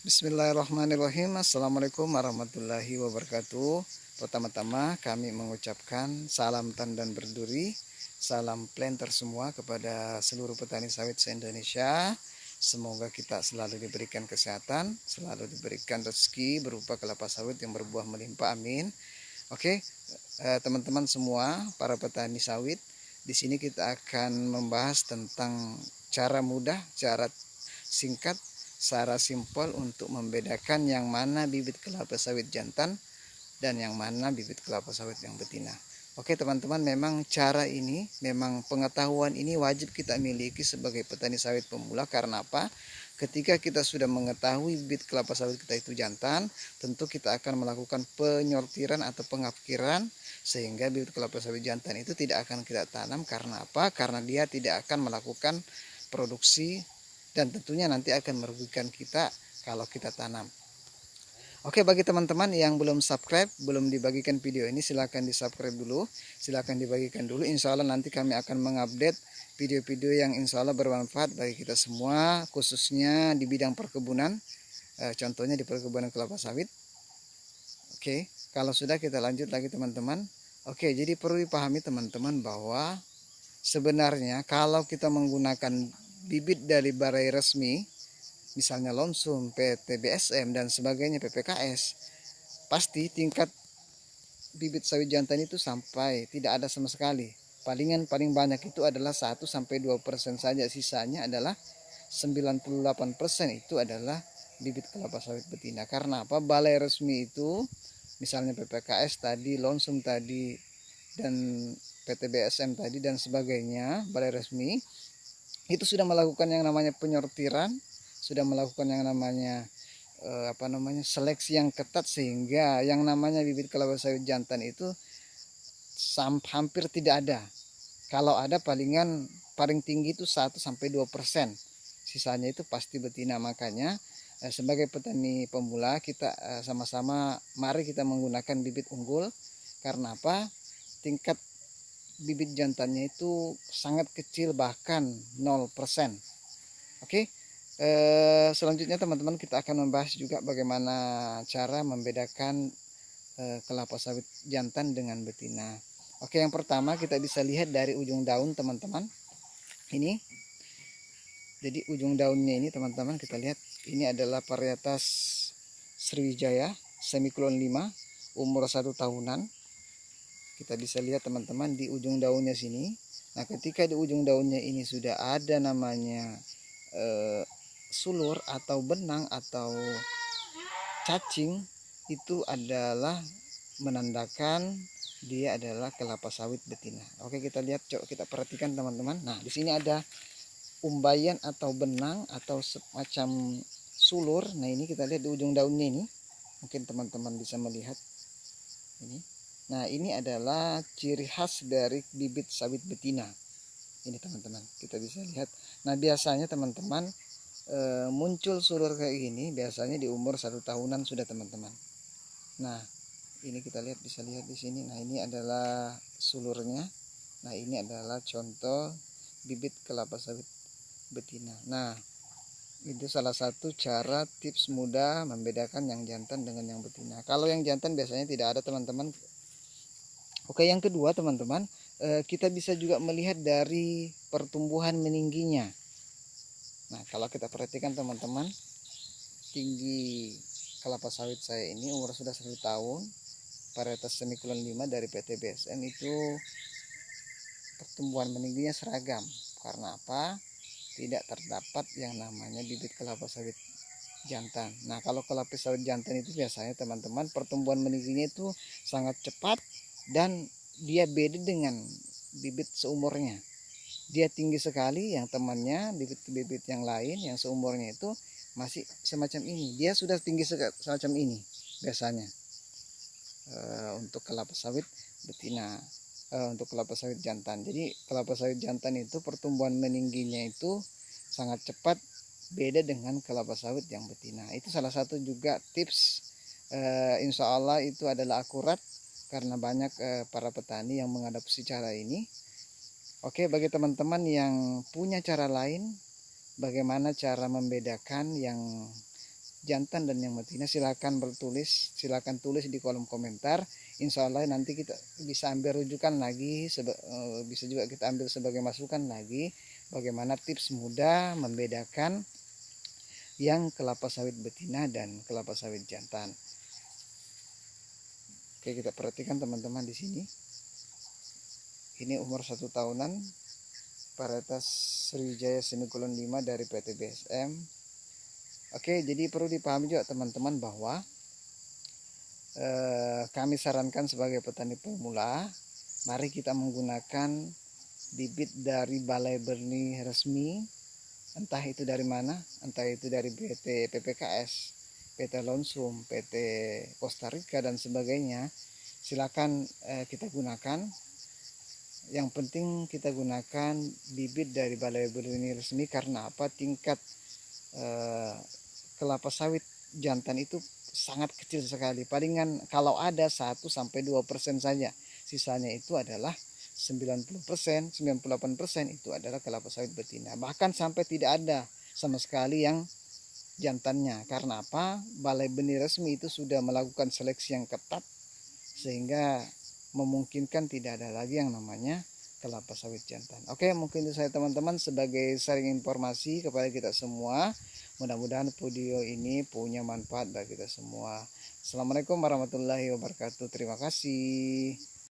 Bismillahirrahmanirrahim. Assalamualaikum warahmatullahi wabarakatuh. Pertama-tama kami mengucapkan salam tandan berduri, salam planter semua kepada seluruh petani sawit se-Indonesia. Semoga kita selalu diberikan kesehatan, selalu diberikan rezeki berupa kelapa sawit yang berbuah melimpah. Amin. Oke, teman-teman semua, para petani sawit, di sini kita akan membahas tentang cara mudah, cara singkat, secara simpel untuk membedakan yang mana bibit kelapa sawit jantan dan yang mana bibit kelapa sawit yang betina. Oke teman-teman, memang cara ini, memang pengetahuan ini wajib kita miliki sebagai petani sawit pemula. Karena apa? Ketika kita sudah mengetahui bibit kelapa sawit kita itu jantan, tentu kita akan melakukan penyortiran atau pengapkiran, sehingga bibit kelapa sawit jantan itu tidak akan kita tanam. Karena apa? Karena dia tidak akan melakukan produksi dan tentunya nanti akan merugikan kita kalau kita tanam. Oke, bagi teman-teman yang belum subscribe, belum dibagikan video ini, silahkan di subscribe dulu, silahkan dibagikan dulu. Insya Allah nanti kami akan mengupdate video-video yang insya Allah bermanfaat bagi kita semua, khususnya di bidang perkebunan, contohnya di perkebunan kelapa sawit. Oke, kalau sudah kita lanjut lagi teman-teman. Oke, jadi perlu dipahami teman-teman bahwa sebenarnya kalau kita menggunakan bibit dari barai resmi, misalnya Lonsum, PT BSM dan sebagainya, PPKS, pasti tingkat bibit sawit jantan itu sampai tidak ada sama sekali. Paling banyak itu adalah 1-2% saja, sisanya adalah 98% itu adalah bibit kelapa sawit betina. Karena apa? Balai resmi itu, misalnya PPKS tadi, Lonsum tadi, dan PT BSM tadi dan sebagainya, balai resmi itu sudah melakukan yang namanya penyortiran, sudah melakukan yang namanya seleksi yang ketat, sehingga yang namanya bibit kelapa sawit jantan itu hampir tidak ada. Kalau ada paling tinggi itu 1-2%, sisanya itu pasti betina. Makanya sebagai petani pemula kita sama-sama mari kita menggunakan bibit unggul. Karena apa? Tingkat bibit jantannya itu sangat kecil, bahkan 0%. Oke, selanjutnya teman-teman kita akan membahas juga bagaimana cara membedakan kelapa sawit jantan dengan betina. Oke, yang pertama kita bisa lihat dari ujung daun teman-teman. Ini, jadi ujung daunnya ini teman-teman kita lihat, ini adalah varietas Sriwijaya Semikulon 5, umur 1 tahunan. Kita bisa lihat teman-teman di ujung daunnya sini. Nah, ketika di ujung daunnya ini sudah ada namanya sulur atau benang atau cacing, itu adalah menandakan dia adalah kelapa sawit betina. Oke, kita lihat, coba kita perhatikan teman-teman. Nah, di sini ada umbayan atau benang atau semacam sulur. Nah, ini kita lihat di ujung daunnya ini. Mungkin teman-teman bisa melihat ini. Nah, ini adalah ciri khas dari bibit sawit betina. Ini teman-teman, kita bisa lihat. Nah, biasanya teman-teman muncul sulur kayak gini biasanya di umur 1 tahunan sudah teman-teman. Nah, ini kita lihat, bisa lihat di sini. Nah, ini adalah sulurnya. Nah, ini adalah contoh bibit kelapa sawit betina. Nah, itu salah satu cara tips mudah membedakan yang jantan dengan yang betina. Kalau yang jantan biasanya tidak ada teman-teman. Oke, yang kedua teman-teman, kita bisa juga melihat dari pertumbuhan meningginya. Nah, kalau kita perhatikan teman-teman, tinggi kelapa sawit saya ini umur sudah 1 tahun, varietas Semikulon 5 dari PT BSM, itu pertumbuhan meningginya seragam. Karena apa? Tidak terdapat yang namanya bibit kelapa sawit jantan. Nah, kalau kelapa sawit jantan itu biasanya teman-teman pertumbuhan meningginya itu sangat cepat dan dia beda dengan bibit seumurnya. Dia tinggi sekali, yang temannya bibit-bibit yang lain yang seumurnya itu masih semacam ini, dia sudah tinggi semacam ini biasanya untuk kelapa sawit betina, untuk kelapa sawit jantan. Jadi kelapa sawit jantan itu pertumbuhan meningginya itu sangat cepat, beda dengan kelapa sawit yang betina. Itu salah satu juga tips, insya Allah itu adalah akurat karena banyak para petani yang mengadopsi cara ini. Oke, bagi teman-teman yang punya cara lain, bagaimana cara membedakan yang jantan dan yang betina, silakan tulis di kolom komentar. Insya Allah nanti kita bisa ambil rujukan lagi, bisa juga kita ambil sebagai masukan lagi bagaimana tips mudah membedakan yang kelapa sawit betina dan kelapa sawit jantan. Oke, kita perhatikan teman-teman di sini. Ini umur 1 tahunan, varietas Sriwijaya semikolon 5 dari PT BSM. Oke, jadi perlu dipahami juga teman-teman bahwa kami sarankan sebagai petani pemula, mari kita menggunakan bibit dari balai benih resmi, entah itu dari mana, entah itu dari PT PPKS, PT Lonsum, PT Costa Rica dan sebagainya. Silakan kita gunakan. Yang penting kita gunakan bibit dari balai benih resmi, karena apa? Tingkat kelapa sawit jantan itu sangat kecil sekali. Palingan kalau ada 1-2% saja. Sisanya itu adalah 90%, 98% itu adalah kelapa sawit betina. Bahkan sampai tidak ada sama sekali yang jantannya. Karena apa? Balai benih resmi itu sudah melakukan seleksi yang ketat sehingga memungkinkan tidak ada lagi yang namanya kelapa sawit jantan. Oke, mungkin itu saya teman-teman sebagai sharing informasi kepada kita semua. Mudah-mudahan video ini punya manfaat bagi kita semua. Assalamualaikum warahmatullahi wabarakatuh. Terima kasih.